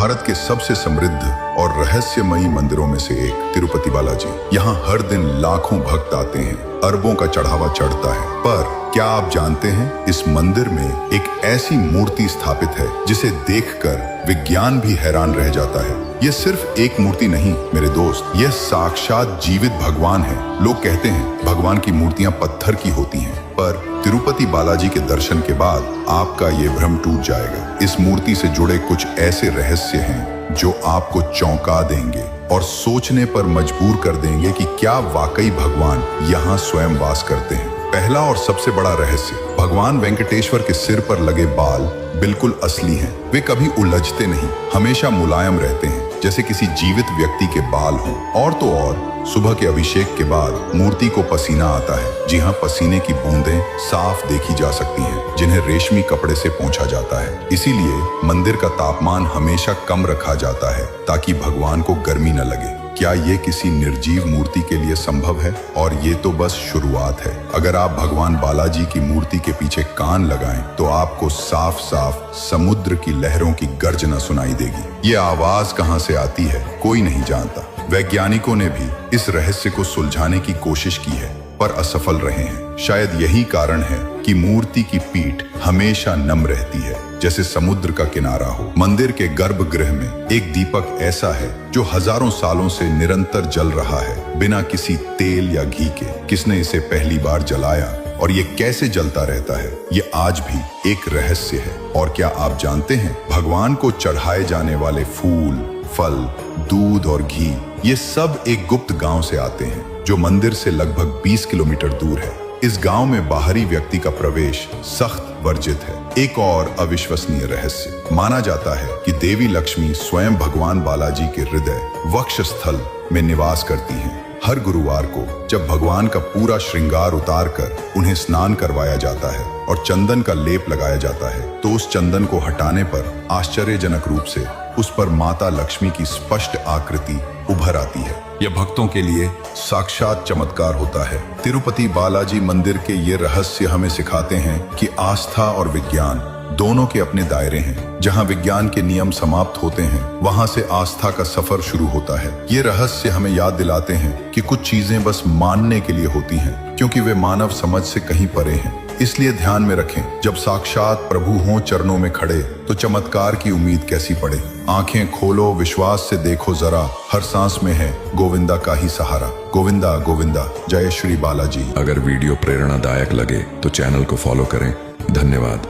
भारत के सबसे समृद्ध और रहस्यमयी मंदिरों में से एक तिरुपति बालाजी। यहाँ हर दिन लाखों भक्त आते हैं, अरबों का चढ़ावा चढ़ता है। पर क्या आप जानते हैं, इस मंदिर में एक ऐसी मूर्ति स्थापित है जिसे देखकर विज्ञान भी हैरान रह जाता है। यह सिर्फ एक मूर्ति नहीं मेरे दोस्त, यह साक्षात जीवित भगवान है। लोग कहते हैं भगवान की मूर्तियां पत्थर की होती हैं, पर तिरुपति बालाजी के दर्शन के बाद आपका ये भ्रम टूट जाएगा। इस मूर्ति से जुड़े कुछ ऐसे रहस्य हैं जो आपको चौंका देंगे और सोचने पर मजबूर कर देंगे कि क्या वाकई भगवान यहाँ स्वयं वास करते हैं। पहला और सबसे बड़ा रहस्य, भगवान वेंकटेश्वर के सिर पर लगे बाल बिल्कुल असली हैं। वे कभी उलझते नहीं, हमेशा मुलायम रहते हैं, जैसे किसी जीवित व्यक्ति के बाल हों। और तो और सुबह के अभिषेक के बाद मूर्ति को पसीना आता है। जी हाँ, पसीने की बूंदें साफ देखी जा सकती हैं, जिन्हें रेशमी कपड़े से पोंछा जाता है। इसीलिए मंदिर का तापमान हमेशा कम रखा जाता है ताकि भगवान को गर्मी न लगे। क्या ये किसी निर्जीव मूर्ति के लिए संभव है? और ये तो बस शुरुआत है। अगर आप भगवान बालाजी की मूर्ति के पीछे कान लगाएं तो आपको साफ साफ समुद्र की लहरों की गर्जना सुनाई देगी। ये आवाज कहां से आती है कोई नहीं जानता। वैज्ञानिकों ने भी इस रहस्य को सुलझाने की कोशिश की है, पर असफल रहे हैं। शायद यही कारण है कि मूर्ति की पीठ हमेशा नम रहती है, जैसे समुद्र का किनारा हो। मंदिर के गर्भगृह में एक दीपक ऐसा है जो हजारों सालों से निरंतर जल रहा है, बिना किसी तेल या घी के। किसने इसे पहली बार जलाया और ये कैसे जलता रहता है, ये आज भी एक रहस्य है। और क्या आप जानते हैं, भगवान को चढ़ाए जाने वाले फूल, फल, दूध और घी, ये सब एक गुप्त गांव से आते हैं जो मंदिर से लगभग 20 किलोमीटर दूर है। इस गांव में बाहरी व्यक्ति का प्रवेश सख्त वर्जित है। एक और अविश्वसनीय रहस्य, माना जाता है कि देवी लक्ष्मी स्वयं भगवान बालाजी के हृदय वक्षस्थल में निवास करती हैं। हर गुरुवार को जब भगवान का पूरा श्रृंगार उतार कर उन्हें स्नान करवाया जाता है और चंदन का लेप लगाया जाता है, तो उस चंदन को हटाने पर आश्चर्यजनक रूप से उस पर माता लक्ष्मी की स्पष्ट आकृति उभर आती है। यह भक्तों के लिए साक्षात चमत्कार होता है। तिरुपति बालाजी मंदिर के ये रहस्य हमें सिखाते हैं कि आस्था और विज्ञान दोनों के अपने दायरे हैं। जहां विज्ञान के नियम समाप्त होते हैं, वहां से आस्था का सफर शुरू होता है। ये रहस्य हमें याद दिलाते हैं कि कुछ चीजें बस मानने के लिए होती हैं, क्योंकि वे मानव समझ से कहीं परे हैं। इसलिए ध्यान में रखें, जब साक्षात प्रभु हों चरणों में खड़े, तो चमत्कार की उम्मीद कैसी पड़े। आंखें खोलो, विश्वास से देखो जरा, हर सांस में है गोविंदा का ही सहारा। गोविंदा गोविंदा, जय श्री बालाजी। अगर वीडियो प्रेरणादायक लगे तो चैनल को फॉलो करें। धन्यवाद।